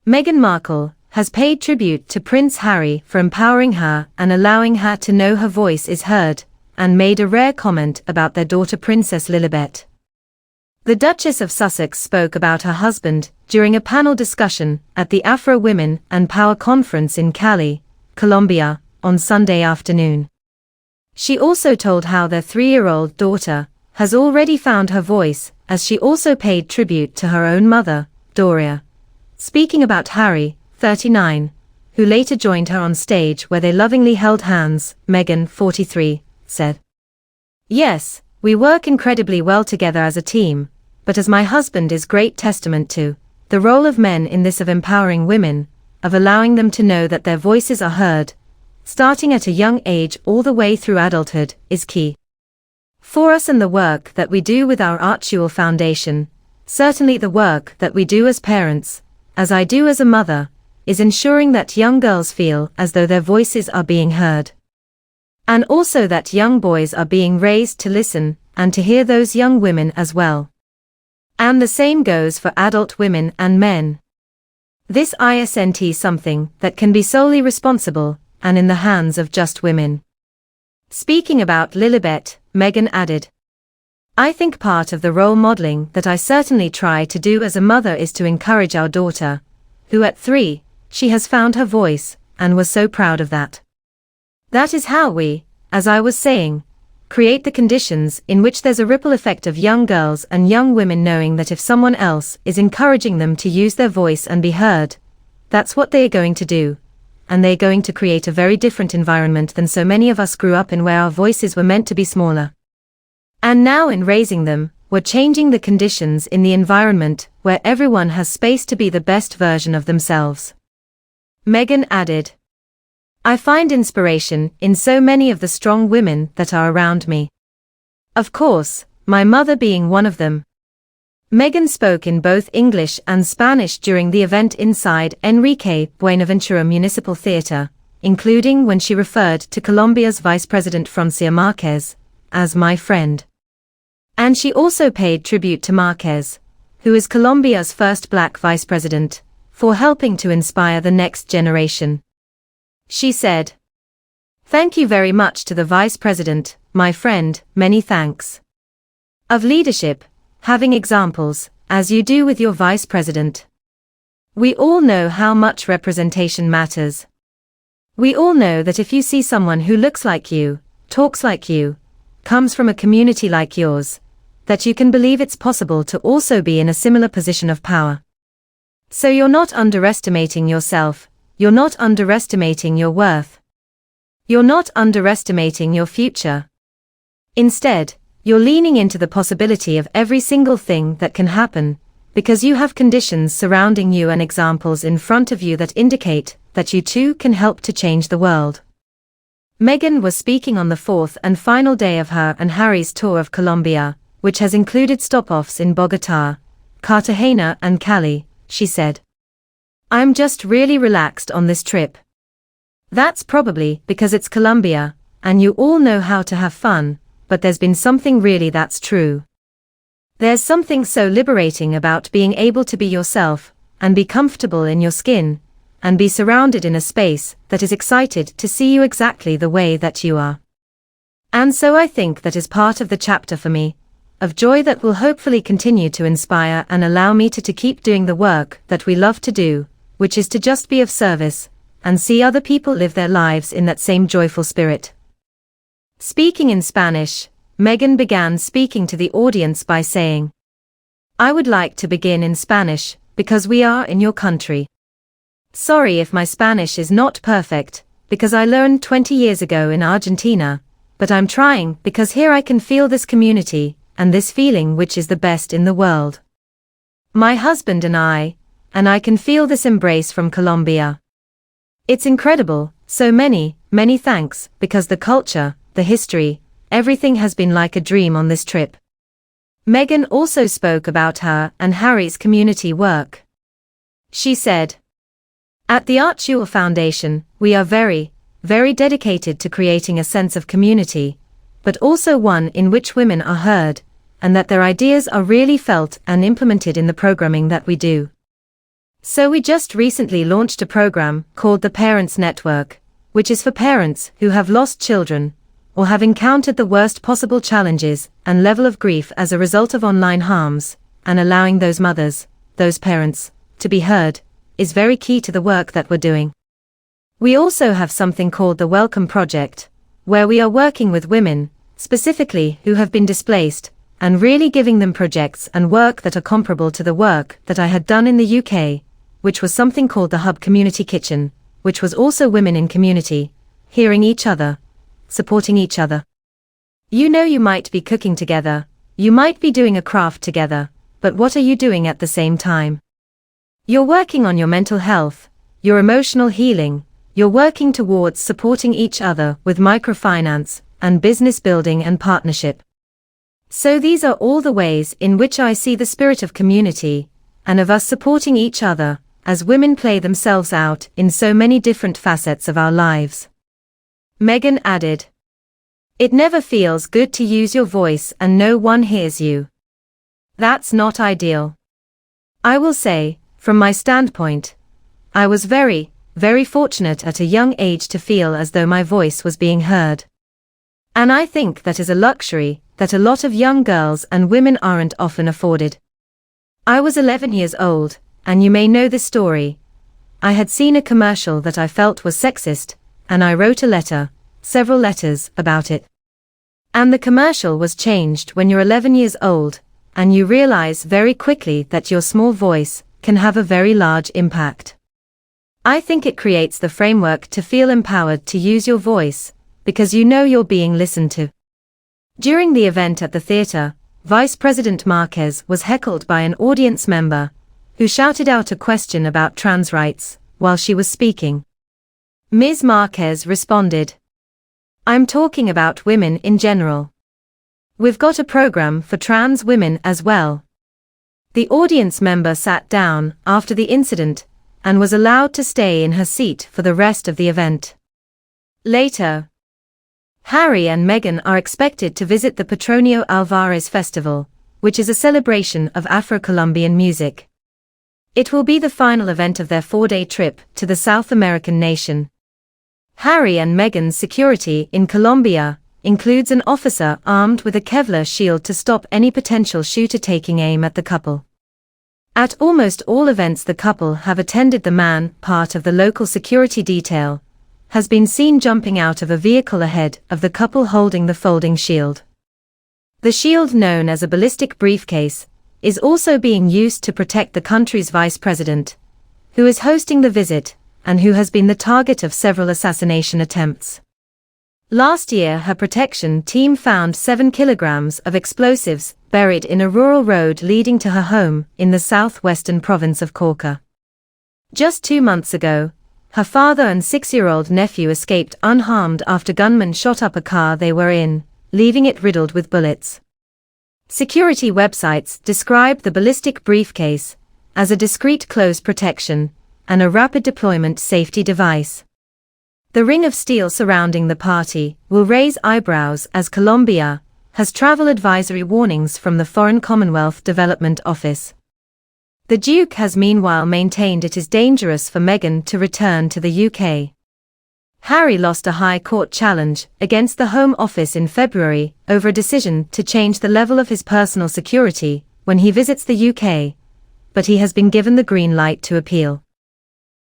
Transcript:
Meghan Markle has paid tribute to Prince Harry for empowering her and allowing her to know her voice is heard, and made a rare comment about their daughter Princess Lilibet. The Duchess of Sussex spoke about her husband during a panel discussion at the Afro Women and Power Conference in Cali, Colombia, on Sunday afternoon. She also told how their 3-year-old daughter has already found her voice, as she also paid tribute to her own mother, Doria. Speaking about Harry, 39, who later joined her on stage where they lovingly held hands, Meghan, 43, said, "Yes, we work incredibly well together as a team, but as my husband is great testament to the role of men in this, of empowering women, of allowing them to know that their voices are heard, starting at a young age all the way through adulthood, is key. For us, and the work that we do with our Archewell Foundation, certainly the work that we do as parents, as I do as a mother, is ensuring that young girls feel as though their voices are being heard. And also that young boys are being raised to listen and to hear those young women as well. And the same goes for adult women and men. This isn't something that can be solely responsible and in the hands of just women." Speaking about Lilibet, Meghan added, "I think part of the role modeling that I certainly try to do as a mother is to encourage our daughter, who at 3, she has found her voice, and was so proud of that. That is how we, as I was saying, create the conditions in which there's a ripple effect of young girls and young women knowing that if someone else is encouraging them to use their voice and be heard, that's what they are going to do, and they're going to create a very different environment than so many of us grew up in, where our voices were meant to be smaller. And now in raising them, we're changing the conditions in the environment where everyone has space to be the best version of themselves." Meghan added, "I find inspiration in so many of the strong women that are around me. Of course, my mother being one of them." Meghan spoke in both English and Spanish during the event inside Enrique Buenaventura Municipal Theatre, including when she referred to Colombia's Vice President Francia Márquez as "my friend." And she also paid tribute to Márquez, who is Colombia's first black vice president, for helping to inspire the next generation. She said, "Thank you very much to the Vice President, my friend, many thanks. Of leadership, having examples, as you do with your Vice President. We all know how much representation matters. We all know that if you see someone who looks like you, talks like you, comes from a community like yours, that you can believe it's possible to also be in a similar position of power. So you're not underestimating yourself, you're not underestimating your worth. You're not underestimating your future. Instead, you're leaning into the possibility of every single thing that can happen, because you have conditions surrounding you and examples in front of you that indicate that you too can help to change the world." Meghan was speaking on the 4th and final day of her and Harry's tour of Colombia, which has included stop-offs in Bogotá, Cartagena and Cali. She said, "I'm just really relaxed on this trip. That's probably because it's Colombia, and you all know how to have fun, but there's been something really that's true. There's something so liberating about being able to be yourself, and be comfortable in your skin, and be surrounded in a space that is excited to see you exactly the way that you are. And so I think that is part of the chapter for me, of joy that will hopefully continue to inspire and allow me to keep doing the work that we love to do, which is to just be of service, and see other people live their lives in that same joyful spirit." Speaking in Spanish, Meghan began speaking to the audience by saying, "I would like to begin in Spanish, because we are in your country. Sorry if my Spanish is not perfect, because I learned 20 years ago in Argentina, but I'm trying because here I can feel this community, and this feeling which is the best in the world. My husband and I can feel this embrace from Colombia. It's incredible, so many thanks, because the culture, the history, everything has been like a dream on this trip." Meghan also spoke about her and Harry's community work. She said, "At the Archewell Foundation, we are very, very dedicated to creating a sense of community, but also one in which women are heard, and that their ideas are really felt and implemented in the programming that we do. So we just recently launched a program called the Parents Network, which is for parents who have lost children, or have encountered the worst possible challenges and level of grief as a result of online harms, and allowing those mothers, those parents, to be heard, is very key to the work that we're doing. We also have something called the Welcome Project, where we are working with women, specifically who have been displaced, and really giving them projects and work that are comparable to the work that I had done in the UK, which was something called the Hub Community Kitchen, which was also women in community, hearing each other, supporting each other. You know, you might be cooking together, you might be doing a craft together, but what are you doing at the same time? You're working on your mental health, your emotional healing, you're working towards supporting each other with microfinance and business building and partnership. So these are all the ways in which I see the spirit of community, and of us supporting each other, as women play themselves out in so many different facets of our lives. Meghan added, "It never feels good to use your voice and no one hears you. That's not ideal. I will say, from my standpoint, I was very, very fortunate at a young age to feel as though my voice was being heard. And I think that is a luxury that a lot of young girls and women aren't often afforded. I was 11 years old, and you may know this story. I had seen a commercial that I felt was sexist, and I wrote a letter, several letters, about it. And the commercial was changed when you're 11 years old, and you realize very quickly that your small voice can have a very large impact. I think it creates the framework to feel empowered to use your voice, because you know you're being listened to." During the event at the theatre, Vice President Marquez was heckled by an audience member, who shouted out a question about trans rights, while she was speaking. Ms. Marquez responded, "I'm talking about women in general. We've got a program for trans women as well." The audience member sat down after the incident, and was allowed to stay in her seat for the rest of the event. Later, Harry and Meghan are expected to visit the Petronio Alvarez Festival, which is a celebration of Afro-Colombian music. It will be the final event of their 4-day trip to the South American nation. Harry and Meghan's security in Colombia includes an officer armed with a Kevlar shield to stop any potential shooter taking aim at the couple. At almost all events the couple have attended, the man, part of the local security detail, has been seen jumping out of a vehicle ahead of the couple holding the folding shield. The shield, known as a ballistic briefcase, is also being used to protect the country's vice president, who is hosting the visit, and who has been the target of several assassination attempts. Last year her protection team found 7 kilograms of explosives buried in a rural road leading to her home in the southwestern province of Cauca. Just 2 months ago, her father and 6-year-old nephew escaped unharmed after gunmen shot up a car they were in, leaving it riddled with bullets. Security websites describe the ballistic briefcase as a discreet close protection and a rapid deployment safety device. The ring of steel surrounding the party will raise eyebrows as Colombia has travel advisory warnings from the Foreign Commonwealth Development Office. The Duke has meanwhile maintained it is dangerous for Meghan to return to the UK. Harry lost a High Court challenge against the Home Office in February over a decision to change the level of his personal security when he visits the UK, but he has been given the green light to appeal.